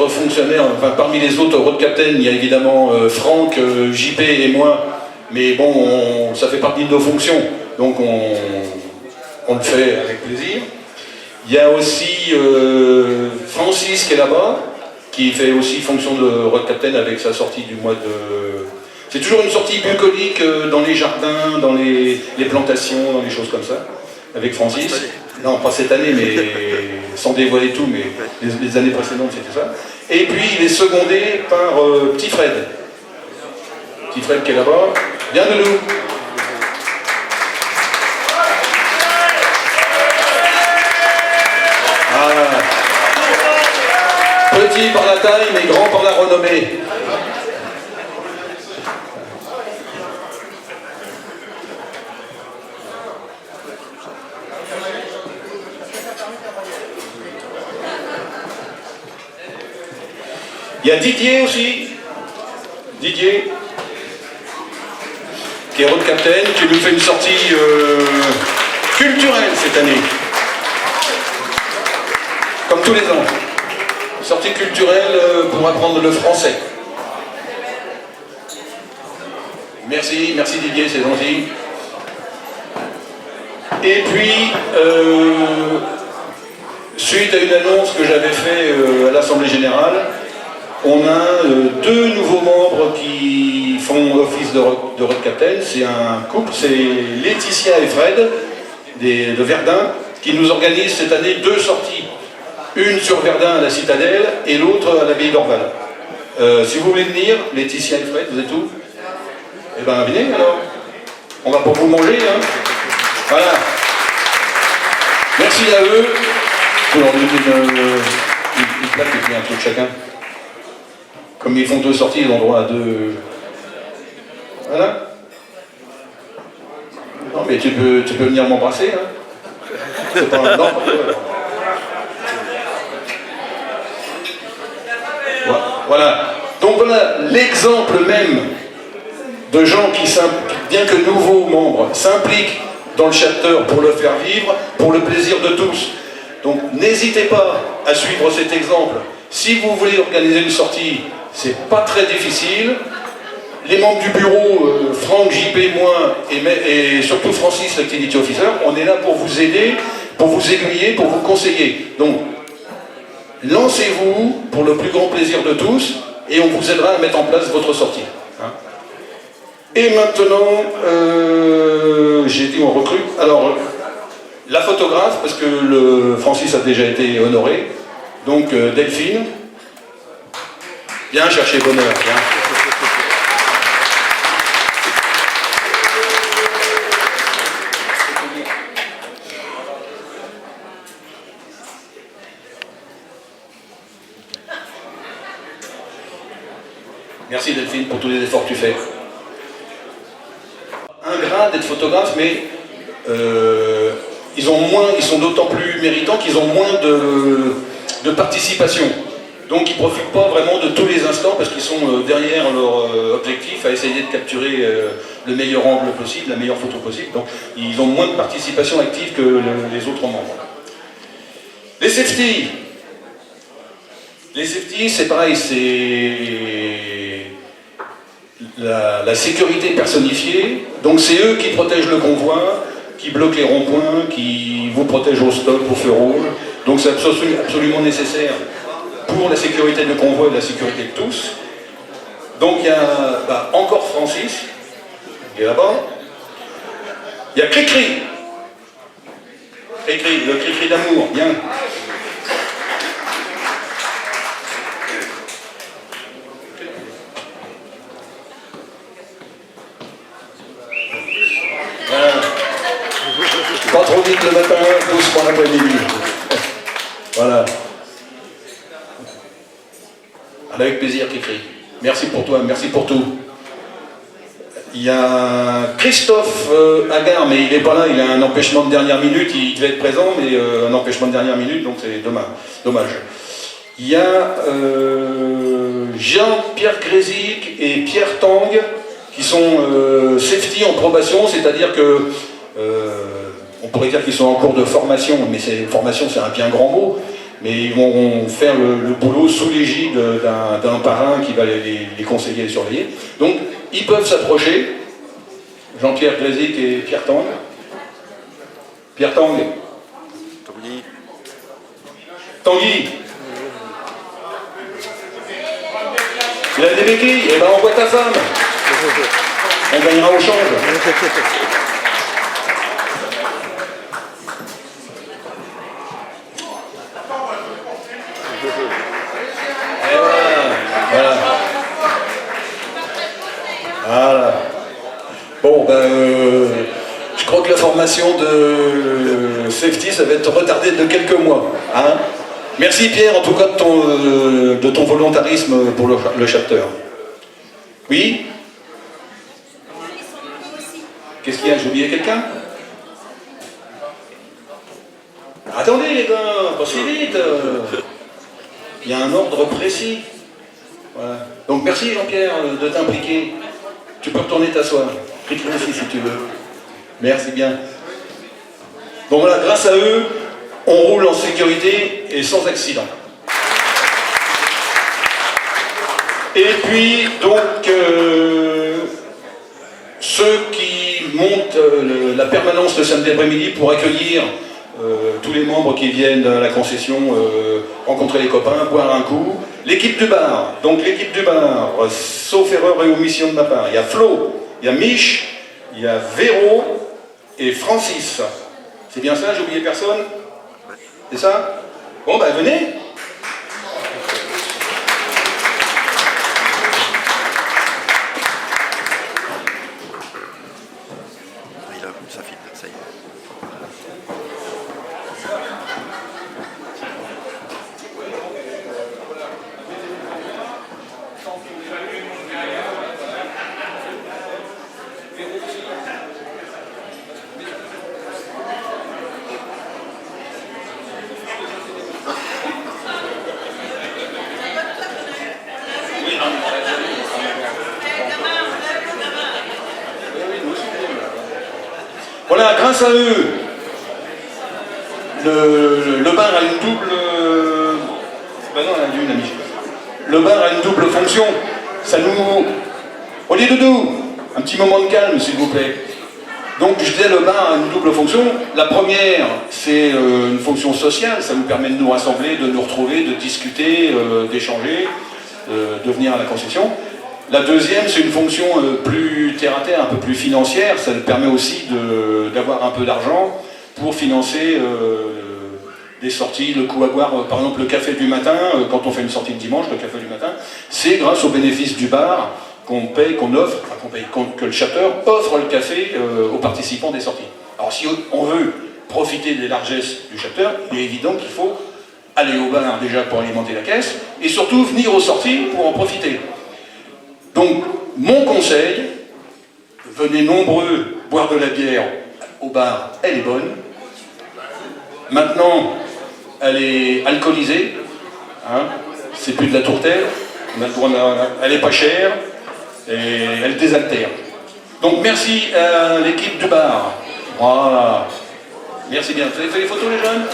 autres fonctionnaires, enfin parmi les autres road captains, il y a évidemment Franck, JP et moi, mais bon, ça fait partie de nos fonctions, donc on le fait avec plaisir. Il y a aussi Francis qui est là-bas, qui fait aussi fonction de road captain avec sa sortie du mois de... C'est toujours une sortie bucolique dans les jardins, dans les plantations, dans les choses comme ça, avec Francis. Non, pas cette année, mais sans dévoiler tout, mais les années précédentes, c'était ça. Et puis, il est secondé par Petit Fred. Petit Fred qui est là-bas. Viens de nous. Ah. Petit par la taille, mais grand par la renommée. Il y a Didier aussi, Didier, qui est road captain, qui nous fait une sortie culturelle cette année, comme tous les ans. Sortie culturelle pour apprendre le français. Merci, merci Didier, c'est gentil. Et puis, suite à une annonce que j'avais faite à l'Assemblée Générale, on a deux nouveaux membres qui font office de road captain. C'est un couple, c'est Laetitia et Fred de Verdun, qui nous organisent cette année deux sorties. Une sur Verdun à la Citadelle et l'autre à l'abbaye d'Orval. Si vous voulez venir, Laetitia et Fred, vous êtes où? Eh bien venez alors. On va pour vous manger, hein. Voilà. Merci à eux. Je leur donne une plaque et puis un truc chacun. Comme ils font deux sorties, ils ont droit à deux... Voilà. Non, mais tu peux venir m'embrasser, hein. C'est pas un... Non, voilà. Donc voilà l'exemple même de gens qui, bien que nouveaux membres, s'impliquent dans le chapter pour le faire vivre, pour le plaisir de tous. Donc n'hésitez pas à suivre cet exemple. Si vous voulez organiser une sortie, c'est pas très difficile. Les membres du bureau, Franck, JP, moi, et surtout Francis, l'activity officer, on est là pour vous aider, pour vous aiguiller, pour vous conseiller. Donc, lancez-vous pour le plus grand plaisir de tous, et on vous aidera à mettre en place votre sortie. Hein. Et maintenant, j'ai dit on recrute. Alors, la photographe, parce que Francis a déjà été honoré, donc Delphine. Viens chercher bonheur, viens. Merci Delphine pour tous les efforts que tu fais. Ingrat d'être photographe, mais ils sont d'autant plus méritants qu'ils ont moins de participation. Donc ils ne profitent pas vraiment de tous les instants parce qu'ils sont derrière leur objectif à essayer de capturer le meilleur angle possible, la meilleure photo possible. Donc ils ont moins de participation active que les autres membres. Les safety. Les safety, c'est pareil, c'est la sécurité personnifiée. Donc c'est eux qui protègent le convoi, qui bloquent les ronds-points, qui vous protègent au stop, au feu rouge. Donc c'est absolument nécessaire pour la sécurité du convoi et la sécurité de tous. Donc il y a encore Francis, qui est là-bas. Il y a Cricri. Cricri, le Cricri d'amour, bien. Voilà. Pas trop vite le matin, doucement l'après-midi. Voilà. Avec plaisir, Cricri. Merci pour toi, merci pour tout. Il y a Christophe Agar, mais il n'est pas là, il a un empêchement de dernière minute, il devait être présent, mais un empêchement de dernière minute, donc c'est dommage. Il y a Jean-Pierre Grésic et Pierre Tang, qui sont safety en probation, c'est-à-dire que, on pourrait dire qu'ils sont en cours de formation, mais formation c'est un bien grand mot, mais ils vont faire le boulot sous l'égide d'un parrain qui va les conseiller et les surveiller. Donc, ils peuvent s'approcher. Jean-Pierre Grézic et Pierre Tang. Pierre Tang. Tanguy. Tanguy. Il a des béquilles, eh ben envoie ta femme. On gagnera au change. Et voilà. Voilà. Bon, je crois que la formation de safety, ça va être retardé de quelques mois. Hein. Merci Pierre, en tout cas, de ton volontarisme pour le chapter. Oui? Qu'est-ce qu'il y a? J'ai oublié quelqu'un? Attendez les gars, pas si vite. Il y a un ordre précis. Voilà. Donc merci Jean-Pierre de t'impliquer. Tu peux retourner t'asseoir. Clique-le aussi si tu veux. Merci bien. Donc voilà, grâce à eux, on roule en sécurité et sans accident. Et puis, donc, ceux qui montent la permanence le samedi après-midi pour accueillir tous les membres qui viennent à la concession, rencontrer les copains, boire un coup. L'équipe du bar, donc l'équipe du bar, sauf erreur et omission de ma part, il y a Flo, il y a Mich, il y a Véro et Francis. C'est bien ça, j'ai oublié personne? C'est ça? Bon, ben venez. Ça filme, ça y est. Voilà, grâce à eux, le bar a une double... Ben non, il y a une amie. Le bar a une double fonction. Ça nous... Olivier Doudou, un petit moment de calme, s'il vous plaît. Donc, je disais, le bar a une double fonction. La première, c'est une fonction sociale. Ça nous permet de nous rassembler, de nous retrouver, de discuter, d'échanger, de venir à la concession. La deuxième, c'est une fonction plus terre-à-terre, un peu plus financière. Ça nous permet aussi d'avoir un peu d'argent pour financer des sorties, le coup à boire, par exemple le café du matin, quand on fait une sortie le dimanche, le café du matin, c'est grâce aux bénéfices du bar qu'on paye, que le chapter offre le café aux participants des sorties. Alors si on veut profiter des largesses du chapter, il est évident qu'il faut aller au bar déjà pour alimenter la caisse, et surtout venir aux sorties pour en profiter. Donc, mon conseil, venez nombreux boire de la bière au bar, elle est bonne. Maintenant, elle est alcoolisée, hein, c'est plus de la tourtelle, elle est pas chère et elle désaltère. Donc, merci à l'équipe du bar. Voilà. Merci bien. Vous avez fait les photos, les jeunes ?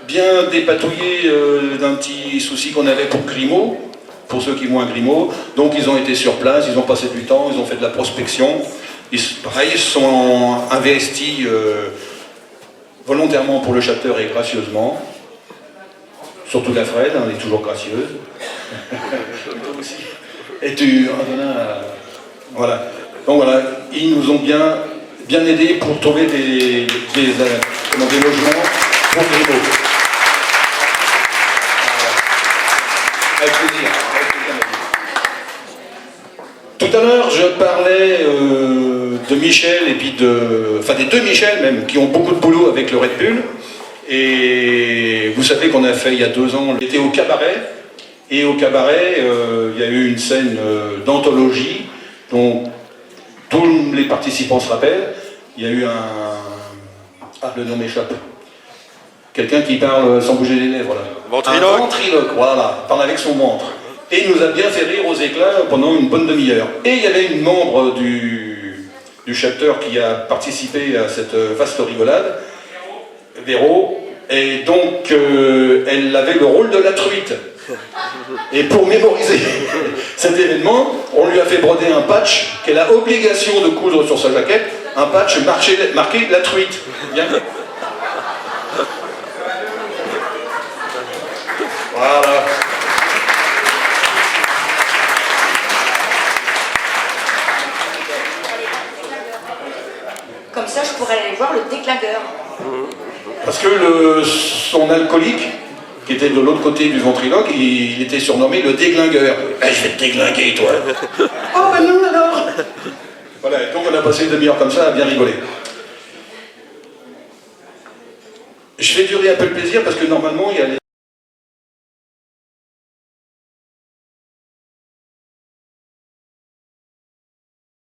Bien dépatouillé d'un petit souci qu'on avait pour Grimaud, pour ceux qui vont à Grimaud. Donc ils ont été sur place, ils ont passé du temps, ils ont fait de la prospection. Ils se sont investis volontairement pour le chapter et gracieusement. Surtout la Fred, elle est toujours gracieuse. Et tu... Voilà. Donc voilà, ils nous ont bien aidés pour trouver des logements pour Grimaud. Avec plaisir. Tout à l'heure, je parlais de Michel et puis des deux Michel même, qui ont beaucoup de boulot avec le Red Bull. Et vous savez qu'on a fait il y a 2 ans, on était au cabaret. Et au cabaret, il y a eu une scène d'anthologie dont tous les participants se rappellent. Il y a eu le nom m'échappe. Quelqu'un qui parle sans bouger les lèvres, là. Ventriloque. Un ventriloque, voilà, parle avec son ventre. Et il nous a bien fait rire aux éclats pendant une bonne demi-heure. Et il y avait une membre du chapter qui a participé à cette vaste rigolade, Véro, et donc elle avait le rôle de la truite. Et pour mémoriser cet événement, on lui a fait broder un patch qu'elle a obligation de coudre sur sa jaquette, un patch marqué la truite. Bien. Voilà. Comme ça, je pourrais aller voir le déglingueur. Parce que son alcoolique, qui était de l'autre côté du ventriloque, il était surnommé le déglingueur. Eh, je vais te déglinguer, toi. Oh, ben non, alors. Voilà, et donc on a passé une demi-heure comme ça à bien rigoler. Je vais durer un peu le plaisir parce que normalement, il y a les